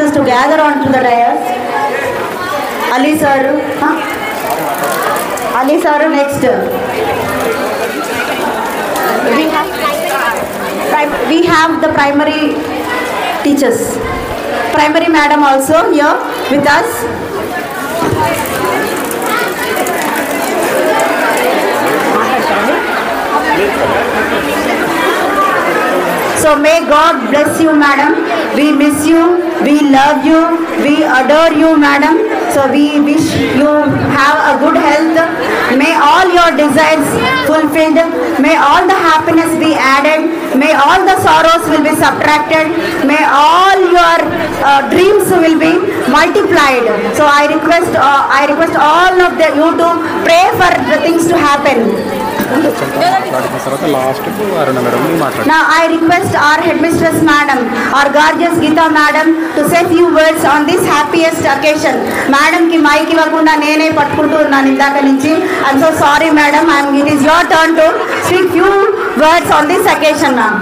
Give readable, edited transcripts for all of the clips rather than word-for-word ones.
teachers to gather onto the dais. Ali sir. Ali sir next. We have the primary teachers. Primary madam also here with us. So may God bless you, madam. We miss you, we love you, we adore you, madam. So we wish you have a good health. May all your desires fulfilled. May all the happiness be added. May all the sorrows will be subtracted. May all your dreams will be multiplied. So I request all of you to pray for the things to happen. Now I request our headmistress madam, our gorgeous Geeta madam to say few words on this happiest occasion. Madam ki mic ivakunda nene pattukuntu unnanu indaka nunchi. I'm so sorry madam. It is your turn to speak few words on this occasion, ma'am.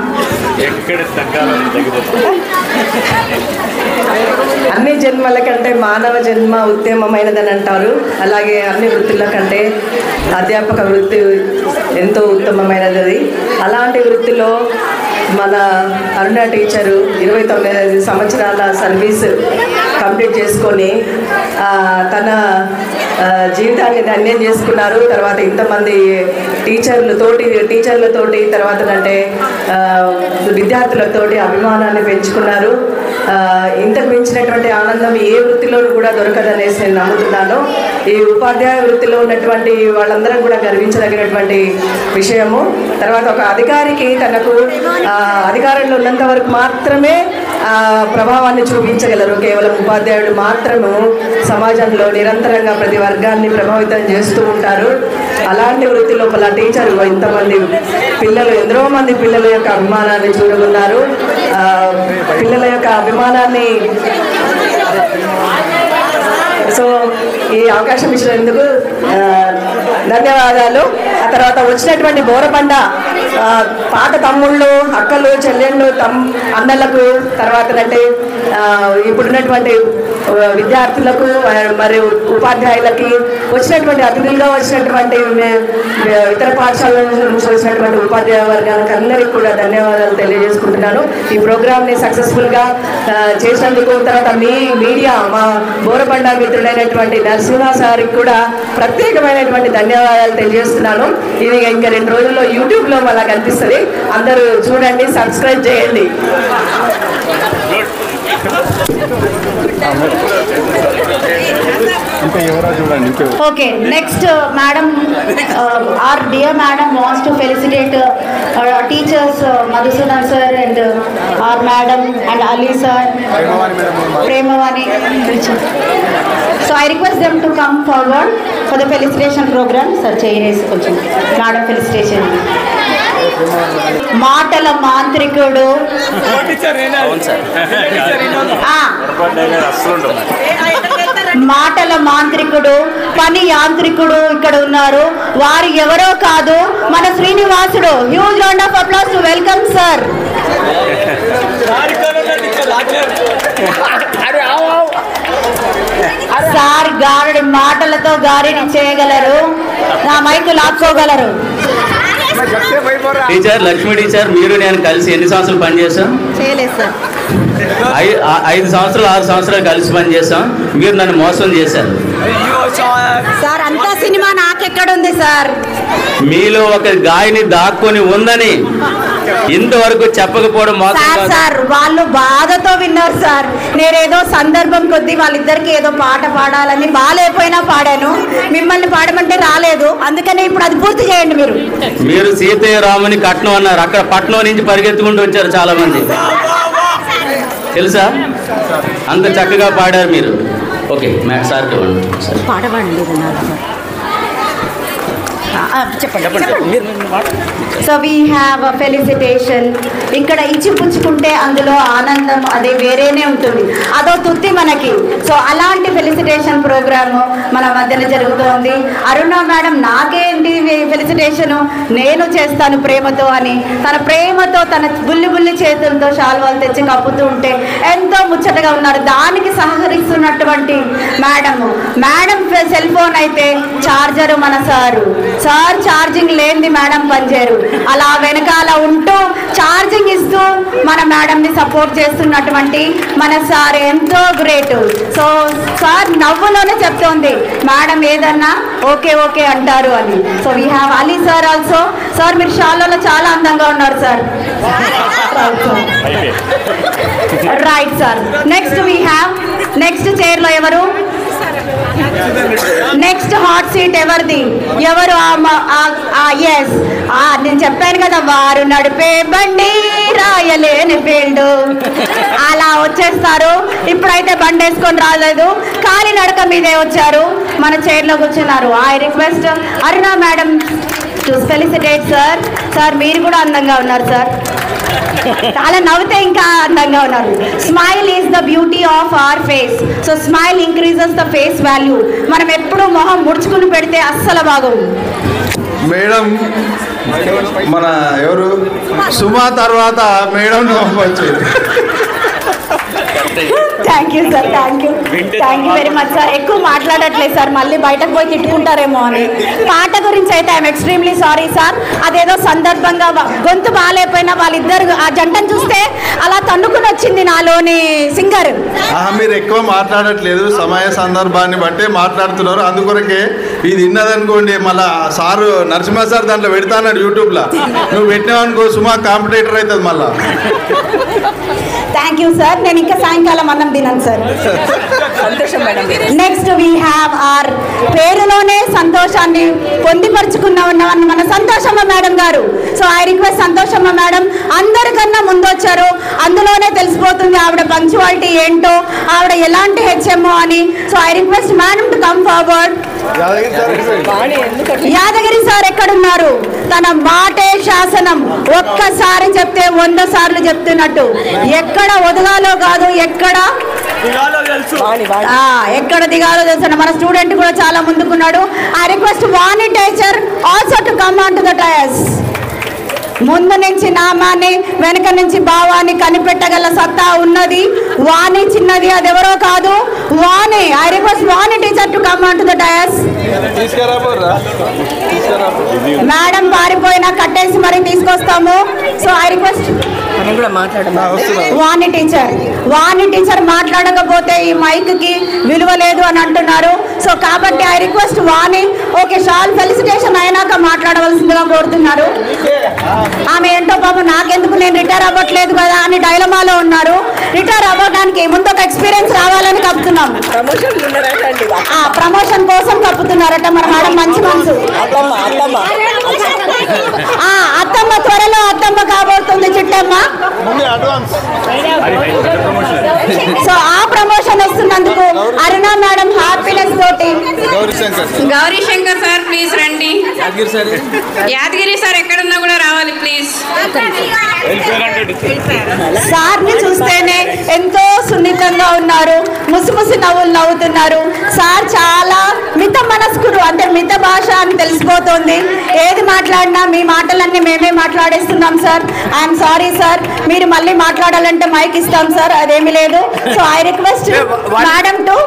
అన్ని జన్మల కంటే మానవ జన్మ ఉత్తమమైనదని అంటారు. అలాగే అన్ని వృత్తుల కంటే అధ్యాపక వృత్తి ఎంతో ఉత్తమమైనది. అలాంటి వృత్తిలో మన అరుణ టీచరు 29 సంవత్సరాల సర్వీస్ కంప్లీట్ చేసుకొని తన జీవితాన్ని ధన్యం చేసుకున్నారు. తర్వాత ఇంతమంది టీచర్లతోటి తర్వాత అంటే విద్యార్థులతోటి అభిమానాన్ని పెంచుకున్నారు. ఇంతకు మించినటువంటి ఆనందం ఏ వృత్తిలోనూ కూడా దొరకదనేసి నేను నమ్ముతున్నాను. ఈ ఉపాధ్యాయ వృత్తిలో ఉన్నటువంటి వాళ్ళందరం కూడా గర్వించదగినటువంటి విషయము. తర్వాత ఒక అధికారికి తనకు అధికారంలో ఉన్నంత వరకు మాత్రమే ప్రభావాన్ని చూపించగలరు. కేవలం ఉపాధ్యాయుడు మాత్రము సమాజంలో నిరంతరంగా ప్రతి వర్గాన్ని ప్రభావితం చేస్తూ ఉంటారు. అలాంటి వృత్తి లోపల టీచరు ఇంతమంది పిల్లలు, ఎంతో మంది పిల్లల యొక్క అభిమానాన్ని చూడగొన్నారు. పిల్లల యొక్క అభిమానాన్ని సో ఈ అవకాశం ఇచ్చినందుకు ధన్యవాదాలు. ఆ తర్వాత వచ్చినటువంటి బోరబండ పాత తమ్ముళ్ళు, అక్కలు, చెల్లెళ్ళు, అన్నలకు, తర్వాత అంటే ఇప్పుడున్నటువంటి విద్యార్థులకు మరియు ఉపాధ్యాయులకి, వచ్చినటువంటి అతిథులుగా వచ్చినటువంటి ఇతర పాఠశాలల నుంచి వచ్చినటువంటి ఉపాధ్యాయ వర్గానికి అందరికీ కూడా ధన్యవాదాలు తెలియజేసుకుంటున్నాను. ఈ ప్రోగ్రామ్ని సక్సెస్ఫుల్గా చేసినందుకు. తర్వాత మీ మీడియా, మా బోరబండ మిత్రుడైనటువంటి నరసింహ సార్కి కూడా ప్రత్యేకమైనటువంటి ధన్యవాదాలు తెలియజేస్తున్నాను. ఇది ఇంకా 2 రోజుల్లో యూట్యూబ్లో మళ్ళీ కనిపిస్తుంది. అందరూ చూడండి, సబ్స్క్రైబ్ చేయండి. Okay, next madam, our dear madam wants to felicitate our teachers, Madhusudan sir and our madam and Ali sir, Premavani. So I request them to come forward for the felicitation program. Sir, chairs koncham madam felicitation. మాటల మాంత్రికుడు, మాటల మాంత్రికుడు, పని యాంత్రికుడు ఇక్కడ ఉన్నారు. వారు ఎవరో కాదు, మన శ్రీనివాసుడు. Huge round of applause to welcome sir. Sir గారి మాటలతో గారిని చేయగలరు, నా మైకు లాక్కోగలరు. టీచర్ లక్ష్మి టీచర్, మీరు నేను కలిసి ఎన్ని సంవత్సరాలు పనిచేసాం? చేయలేదు సార్. 5 సంవత్సరాలు 6 సంవత్సరాలు కలిసి పనిచేసాం. మీరు నన్ను మోసం చేశారు సార్. అంతా సినిమా నాకెక్కడుంది సార్? మీలో ఒక గాయని దాక్కుని ఉందని ఇంతవరకు చెప్పకపోవడం సార్. వాళ్ళు బాధతో విన్నారు సార్. నేనేదో సందర్భం కొద్దీ వాళ్ళిద్దరికి ఏదో పాట పాడాలని బాగాలేకపోయినా పాడాను. మిమ్మల్ని పాడమంటే రాలేదు, అందుకనే ఇప్పుడు అది పూర్తి చేయండి. మీరు సీతయ్య రాముని కట్నం అన్నారు. అక్కడ పట్నం నుంచి పరిగెత్తుకుంటూ వచ్చారు చాలా మంది, తెలుసా? అంత చక్కగా పాడారు మీరు. ఓకే, సార్ పాడవండి. So we have a felicitation. ఇక్కడ ఇచ్చి పుచ్చుకుంటే అందులో ఆనందం అది వేరేనే ఉంటుంది, అదో తుత్తి మనకి. సో అలాంటి ఫెలిసిటేషన్ ప్రోగ్రాము మన మధ్యన జరుగుతోంది. అరుణ మేడం నాకేంటి ఫెలిసిటేషను, నేను చేస్తాను ప్రేమతో అని తన ప్రేమతో తన బుల్లి చేతులతో శాల్వాలు తెచ్చి కప్పుతూ ఉంటే ఎంతో ముచ్చటగా ఉన్నారు. దానికి సహకరిస్తున్నటువంటి మేడం సెల్ ఫోన్ అయితే ఛార్జరు మన సార్ ఛార్జింగ్ లేనిది మేడం పనిచేయరు. అలా వెనకాల ఉంటూ ఛార్జింగ్ ఇస్తూ మన మేడంని సపోర్ట్ చేస్తున్నటువంటి మన సార్ ఎంతో గ్రేట్. సో సార్ నవ్వులోనే చెప్తోంది మేడం ఏదన్నా ఓకే ఓకే అంటారు అని. So we have Ali sir also. Sir మీరు షాల్లో చాలా అందంగా ఉన్నారు సార్. Right sir. నెక్స్ట్ చైర్లో ఎవరు? నెక్స్ట్ హాట్ సీట్ ఎవరిది? ఎవరు? ఎస్, నేను చెప్పాను కదా, వారు నడిపే బండి రాయలేని ఫీల్డ్. అలా వచ్చేస్తారు. ఇప్పుడైతే బండి వేసుకొని రాలేదు, కాలి నడక మీదే వచ్చారు, మన చైర్లో కూర్చున్నారు. I request Aruna madam to felicitate sir. Sir మీరు కూడా అందంగా ఉన్నారు సార్, చాలా నవ్వుతే ఇంకా అందంగా ఉన్నారు. Smile is the beauty of our face. So smile increases the face value. మనం ఎప్పుడు మొహం ముడుచుకుని పెడితే అస్సలు బాగోదు. మేడం మన ఎవరు సుమా తర్వాత మేడం వచ్చేది. Thank you sir, thank you very much sir. ఎక్కువ మాట్లాడట్లేదు సార్, మళ్ళీ బయటకు పోయి తిట్టుకుంటారేమో అని. పాట గురించి అయితే ఐఎమ్ ఎక్స్ట్రీమ్లీ సారీ సార్. అదేదో సందర్భంగా గొంతు బాగాలేకపోయినా వాళ్ళిద్దరు ఆ జంటను చూస్తే అలా తన్నుకుని వచ్చింది నాలోని సింగర్. మీరు ఎక్కువ మాట్లాడట్లేదు, సమయ సందర్భాన్ని బట్టే మాట్లాడుతున్నారు. అందుకొరకే ఇది విన్నదనుకోండి మళ్ళా సారు నరసింహ సార్ దాంట్లో పెడతాన్నాడు యూట్యూబ్లో, నువ్వు పెట్టినావనుకో సుమా కాంపిటేటర్ అవుతుంది మళ్ళా. Thank you sir. నేను ఇంకా సాయంకాలం అన్నం తిన్నాను సార్. నెక్స్ట్ వీ హ్యావ్ ఆర్ పేరులోనే సంతోషాన్ని పొందిపరుచుకున్న మన సంతోషమ్మ మేడం గారు. So I request Santhoshamma madam, అందరికన్నా ముందు వచ్చారు, అందులోనే తెలిసిపోతుంది ఆవిడ పంక్చువాలిటీ ఏంటో, ఆవిడ ఎలాంటి హెచ్ఎంఓ అని. So I request madam to come forward. Yadagiri sir ఎక్కడున్నారు? తన మాటే శాసనం, ఒక్కసారి చెప్తే 100 సార్లు చెప్తున్నట్టు. ఎక్కడ ఒదగాలో కాదు, ఎక్కడ దిగాలో తెలుసు. మన స్టూడెంట్ కూడా చాలా ముందుకున్నాడు. I request Vani teacher also to come on to the dais. ముందు నుంచి నామాన్ని, వెనక నుంచి భావాన్ని కనిపెట్టగల సత్తా ఉన్నది. వాణి చిన్నది, అది ఎవరో కాదు, Vani. I request Vani teacher to come on to the dais. Madam పారిపోయినా కట్టేసి మరి తీసుకొస్తాము. So I request Vani teacher మాట్లాడకపోతే ఈ మైక్ కి విలువ లేదు అని అంటున్నారు. సో కాబట్టి I request Vani okay shawl felicitation అయినాక మాట్లాడవలసిందిగా కోరుతున్నారు. ఆమె ఏంటో పాపం నాకెందుకు, నేను రిటైర్ అవ్వట్లేదు కదా అని డైలమాలో ఉన్నారు. రిటైర్ అవ్వడానికి ముందు ఒక ఎక్స్పీరియన్స్ రావాలని కప్పుతున్నాం. ప్రమోషన్ కోసం కప్పుతున్నారట మన మేడం. మంచి మనసు. అత్తమ్మ త్వరలో అత్తమ్మ కాబోతుంది చిట్టమ్మ. సో ఆ ప్రమోషన్ వస్తున్నందుకు అరుణ మేడం హ్యాపీనెస్ తోటి. గౌరీ శంకర్ సార్ ప్లీజ్ రండి. యాదగిరి సార్ ఎక్కడున్నా కూడా రావాలి ప్లీజ్. సార్ని చూస్తేనే ఎంతో సున్నితంగా ఉన్నారు, ముసిముసి నవ్వులు నవ్వుతున్నారు. సార్ చాలా మిత మనస్కుడు, అంటే మిత భాష అని తెలిసిపోతుంది. ఏది మాట్లాడినా మీ మాటలన్నీ మేమే మాట్లాడేస్తున్నాం సార్. ఐఎమ్ సారీ సార్, మీరు మళ్ళీ మాట్లాడాలంటే మైక్ ఇస్తాం సార్, అదేమి లేదు. So I request madam to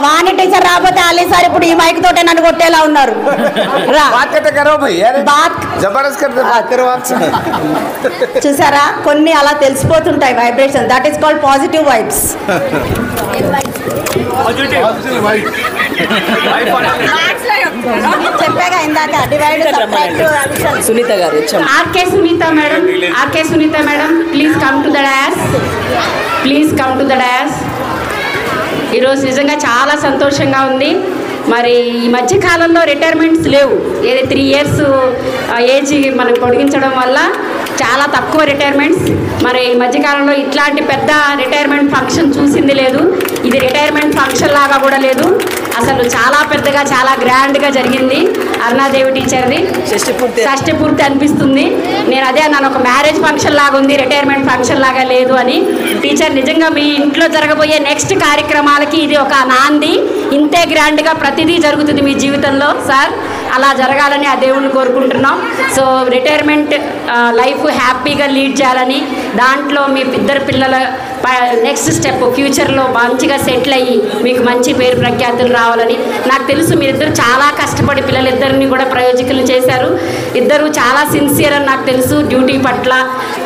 Vani teacher రాకపోతే అలీ సార్ ఇప్పుడు ఈ మైక్ తోటే నన్ను కొట్టేలా ఉన్నారు. చూసారా, కొన్ని అలా తెలిసిపోతుంటాయి vibration. That is called positive vibes. చెప్పాగా ఇందాక డివైడ్ సునీత గారు. RK Sunita madam please come to the dais. ఈరోజు నిజంగా చాలా సంతోషంగా ఉంది. మరి ఈ మధ్యకాలంలో రిటైర్మెంట్స్ లేవు. ఏది 3 years ఏజ్ మనకు పొడిగించడం వల్ల చాలా తక్కువ రిటైర్మెంట్స్. మరి ఈ మధ్యకాలంలో ఇట్లాంటి పెద్ద రిటైర్మెంట్ ఫంక్షన్ చూసింది లేదు. ఇది రిటైర్మెంట్ ఫంక్షన్ లాగా కూడా లేదు. అసలు చాలా పెద్దగా చాలా గ్రాండ్గా జరిగింది అరుణాదేవి టీచర్ది షష్ఠి పూర్తి అనిపిస్తుంది. నేను అదే అన్నాను, ఒక మ్యారేజ్ ఫంక్షన్ లాగా ఉంది, రిటైర్మెంట్ ఫంక్షన్ లాగా లేదు అని. టీచర్ నిజంగా మీ ఇంట్లో జరగబోయే నెక్స్ట్ కార్యక్రమాలకి ఇది ఒక నాంది. ఇంతే గ్రాండ్గా ప్రతిదీ జరుగుతుంది మీ జీవితంలో సార్. అలా జరగాలని ఆ దేవుణ్ణి కోరుకుంటున్నాం. సో రిటైర్మెంట్ లైఫ్ హ్యాపీగా లీడ్ చేయాలని, దాంట్లో మీ ఇద్దరు పిల్లల నెక్స్ట్ స్టెప్ ఫ్యూచర్లో మంచిగా సెటిల్ అయ్యి మీకు మంచి పేరు ప్రఖ్యాతులు రావాలని. నాకు తెలుసు మీరిద్దరు చాలా కష్టపడి పిల్లలిద్దరిని కూడా ప్రయోజకులు చేశారు. ఇద్దరు చాలా సిన్సియర్ అని నాకు తెలుసు డ్యూటీ పట్ల.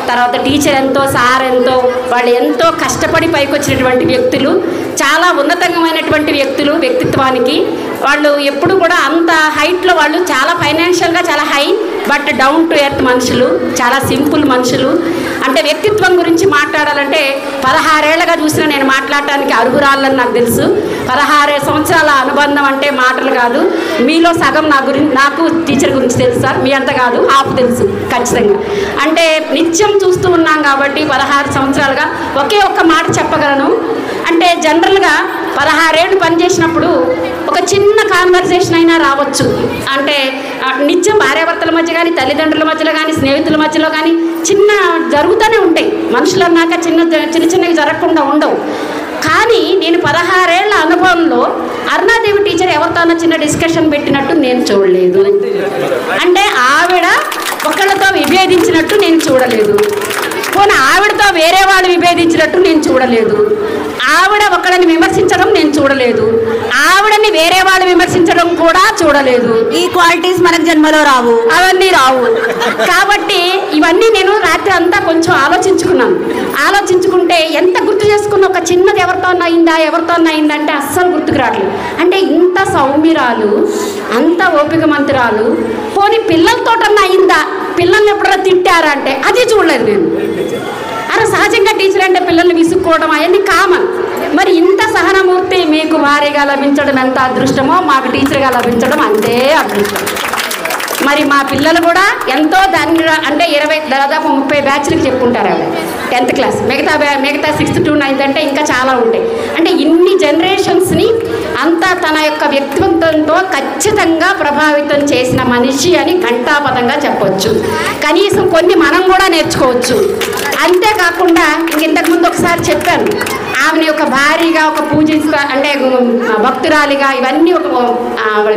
తర్వాత టీచర్ ఎంతో, సార్ ఎంతో, వాళ్ళు ఎంతో కష్టపడి పైకి వచ్చినటువంటి వ్యక్తులు, చాలా ఉన్నతమైనటువంటి వ్యక్తులు వ్యక్తిత్వానికి. వాళ్ళు ఎప్పుడు కూడా అంత హైట్లో, వాళ్ళు చాలా ఫైనాన్షియల్గా చాలా high, but down to earth మనుషులు, చాలా సింపుల్ మనుషులు. అంటే వ్యక్తిత్వం గురించి మాట్లాడాలంటే 16 ఏళ్ళగా చూసిన నేను మాట్లాడటానికి అర్హురాలని నాకు తెలుసు. 16 సంవత్సరాల అనుబంధం అంటే మాటలు కాదు. మీలో సగం నాకు టీచర్ గురించి తెలుసు సార్, మీ అంత కాదు, హాఫ్ తెలుసు ఖచ్చితంగా. అంటే నిత్యం చూస్తూ ఉన్నాం కాబట్టి 16 సంవత్సరాలుగా ఒకే ఒక్క మాట చెప్పగలను. అంటే జనరల్గా 16 ఏళ్ళు పనిచేసినప్పుడు ఒక చిన్న కాన్వర్సేషన్ అయినా రావచ్చు. అంటే నిత్యం భార్యాభర్తల మధ్య కానీ, తల్లిదండ్రుల మధ్యలో కానీ, స్నేహితుల మధ్యలో కానీ చిన్న జరుగుతూనే ఉంటాయి. మనుషులు అన్నాక చిన్నవి జరగకుండా ఉండవు. కానీ నేను 16 ఏళ్ల అనుభవంలో అరుణాదేవి టీచర్ ఎవరితోనో చిన్న డిస్కషన్ పెట్టినట్టు నేను చూడలేదు. అంటే ఆవిడ ఒకళ్ళతో విభేదించినట్టు నేను చూడలేదు. పోనీ ఆవిడతో వేరే వాళ్ళు విభేదించినట్టు నేను చూడలేదు. ఆవిడ ఒకళ్ళని విమర్శించడం నేను చూడలేదు. ఆవిడని వేరే వాళ్ళు విమర్శించడం కూడా చూడలేదు. ఈ క్వాలిటీస్ మనకు జన్మలో రావు, అవన్నీ రావు. కాబట్టి ఇవన్నీ నేను రాత్రి అంతా కొంచెం ఆలోచించుకున్నాను. ఆలోచించుకుంటే ఎంత గుర్తు చేసుకున్న, ఒక చిన్నది ఎవరితో అయిందంటే అస్సలు గుర్తుకు రావట్లేదు. అంటే ఇంత సౌమ్యురాలు, అంత ఓపిక మంతురాలు, పోనీ పిల్లలతోటన్నా అయిందా, పిల్లల్ని ఎప్పుడైనా తిట్టారా అంటే అది చూడలేదు నేను. అలా సహజంగా టీచర్ అంటే పిల్లల్ని విసుక్కోవడం అవన్నీ కామన్. మరి ఇంత సహనమూర్తి మీకు భార్యగా లభించడం ఎంత అదృష్టమో, మాకు టీచర్గా లభించడం అంతే అదృష్టం. మరి మా పిల్లలు కూడా ఎంతో దాన్ని అంటే దాదాపు 30 బ్యాచ్లకు చెప్పుకుంటారు ఆవిడ 10th క్లాస్. మిగతా 6th to 9th అంటే ఇంకా చాలా ఉంటాయి. అంటే ఇన్ని జనరేషన్స్ని అంతా తన యొక్క వ్యక్తిత్వంతో ఖచ్చితంగా ప్రభావితం చేసిన మనిషి అని ఘంటాపథంగా చెప్పవచ్చు. కనీసం కొన్ని మనం కూడా నేర్చుకోవచ్చు. అంతేకాకుండా ఇంతకుముందు ఒకసారి చెప్పాను, ఆమెని ఒక భారీగా, ఒక అంటే భక్తురాలిగా, ఇవన్నీ ఒక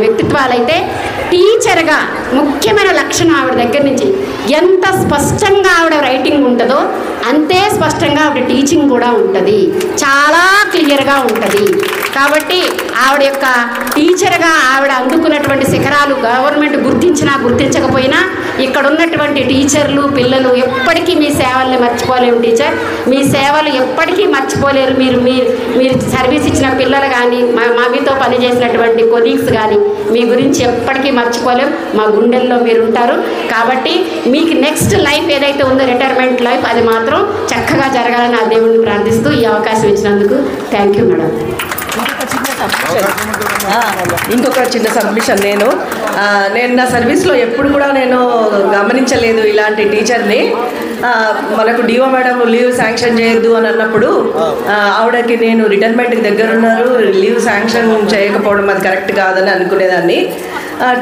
వ్యక్తిత్వాలైతే టీచర్గా ముఖ్యమైన లక్షణం ఆవిడ దగ్గర నుంచి ఎంత స్పష్టంగా ఆవిడ రైటింగ్ ఉంటుందో అంతే స్పష్టంగా ఆవిడ టీచింగ్ కూడా ఉంటుంది. చాలా క్లియర్గా ఉంటుంది. కాబట్టి ఆవిడ యొక్క టీచర్గా ఆవిడ అందుకున్నటువంటి శిఖరాలు గవర్నమెంట్ గుర్తించినా గుర్తించకపోయినా ఇక్కడ ఉన్నటువంటి టీచర్లు, పిల్లలు ఎప్పటికీ మీ సేవల్ని మర్చిపోలేము. టీచర్, మీ సేవలు ఎప్పటికీ మర్చిపోలేరు. మీరు సర్వీస్ ఇచ్చిన పిల్లలు కానీ, మీతో పనిచేసినటువంటి కొలీగ్స్ కానీ మీ గురించి ఎప్పటికీ మర్చిపోలేం. మా గుండెల్లో మీరు ఉంటారు. కాబట్టి మీకు నెక్స్ట్ లైఫ్ ఏదైతే ఉందో రిటైర్మెంట్ లైఫ్, అది మాత్రం చక్కగా జరగాలని ఆ దేవుడిని ప్రార్థిస్తూ ఈ అవకాశం ఇచ్చినందుకు థ్యాంక్ యూ మేడం. ఇంకొక చిన్న సబ్మిషన్. నేను నా సర్వీస్లో ఎప్పుడు కూడా నేను గమనించలేదు ఇలాంటి టీచర్ని. మనకు డిఓ మేడం లీవ్ శాంక్షన్ చేయొద్దు అని అన్నప్పుడు ఆవిడకి నేను రిటైర్మెంట్కి దగ్గర ఉన్నారు, లీవ్ శాంక్షన్ చేయకపోవడం అది కరెక్ట్ కాదని అనుకునేదాన్ని.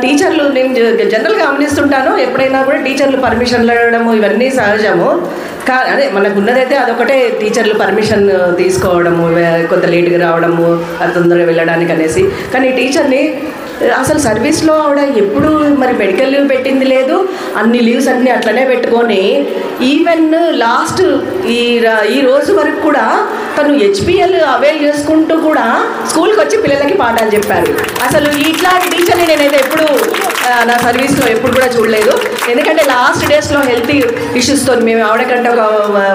టీచర్లు నేను జనరల్గా గమనిస్తుంటాను, ఎప్పుడైనా కూడా టీచర్లు పర్మిషన్లు అడగడము ఇవన్నీ సహజము. అదే మనకు ఉన్నదైతే అదొకటే, టీచర్లు పర్మిషన్ తీసుకోవడము, కొంత లేట్గా రావడము, అది తొందరగా వెళ్ళడానికి అనేసి. కానీ టీచర్ని అసలు సర్వీస్లో ఆవిడ ఎప్పుడు మరి మెడికల్ లీవ్ పెట్టింది లేదు. అన్ని లీవ్స్ అన్నీ అట్లనే పెట్టుకొని ఈవెన్ లాస్ట్ ఈ రోజు వరకు కూడా తను హెచ్పిఎల్ అవైల్ చేసుకుంటూ కూడా స్కూల్కి వచ్చి పిల్లలకి పాఠాలు చెప్పారు. అసలు ఇట్లాంటి టీచర్ని నేనైతే ఎప్పుడు నా సర్వీస్లో ఎప్పుడు కూడా చూడలేదు. ఎందుకంటే లాస్ట్ డేస్లో హెల్త్ ఇష్యూస్తో మేము ఆవిడకంటే ఒక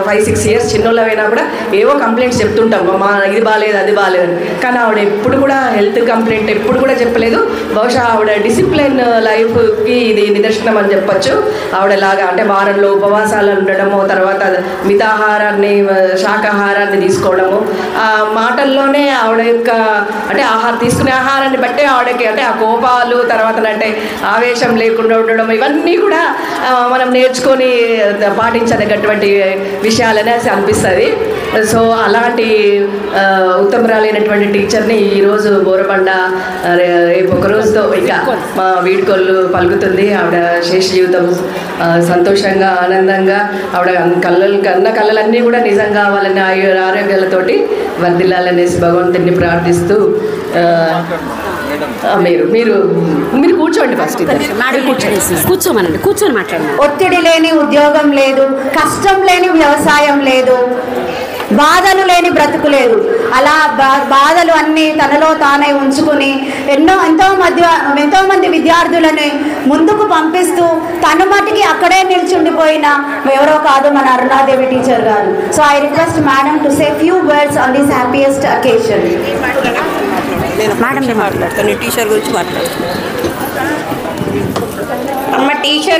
5-6 years చిన్నోళ్ళమైనా కూడా ఏవో కంప్లైంట్స్ చెప్తుంటాం, మా ఇది బాగాలేదు అది బాగాలేదు. కానీ ఆవిడ ఎప్పుడు కూడా హెల్త్ కంప్లైంట్ ఎప్పుడు కూడా చెప్పలేదు. బహుశా ఆవిడ డిసిప్లిన్ లైఫ్కి ఇది నిదర్శనం అని చెప్పచ్చు. ఆవిడలాగా అంటే వారంలో ఉపవాసాలు ఉండడము, తర్వాత మితాహారాన్ని, శాకాహారాన్ని తీసుకోవడము, మాటల్లోనే ఆవిడ యొక్క అంటే తీసుకునే ఆహారాన్ని బట్టే ఆవిడకి అంటే ఆ కోపాలు, తర్వాత అంటే ఆవేశం లేకుండా ఉండడం, ఇవన్నీ కూడా మనం నేర్చుకొని పాటించదగ్గటువంటి విషయాలనే అనిపిస్తుంది. సో అలాంటి ఉత్తమరాలైనటువంటి టీచర్ని ఈరోజు బోరబండ రేపు ఒక రోజుతో ఇంకా మా వీడ్కోళ్ళు పలుకుతుంది. ఆవిడ శేష జీవితం సంతోషంగా ఆనందంగా ఆవిడ కళ్ళలన్నీ కూడా నిజం కావాలని ఆరోగ్యాలతోటి వర్ధిల్లాలనేసి భగవంతుడిని ప్రార్థిస్తూ మీరు మీరు మీరు కూర్చోండి ఫస్ట్. కూర్చోమనండి, కూర్చొని మాట్లాడండి. ఒత్తిడి లేని ఉద్యోగం లేదు, కష్టం లేని వ్యవసాయం లేదు, బాధలు లేని బ్రతుకు లేదు. అలా బాధలు అన్నీ తనలో తానే ఉంచుకుని ఎంతో మంది విద్యార్థులని ముందుకు పంపిస్తూ తన మటుకి అక్కడే నిల్చుండిపోయిన ఎవరో కాదు మన అరుణాదేవి టీచర్ గారు. So I request madam to say few words on this happiest occasion. Madam నేను మాట్లాడతాను, టీచర్ గురించి మాట్లాడుతాను. అమ్మ టీచర్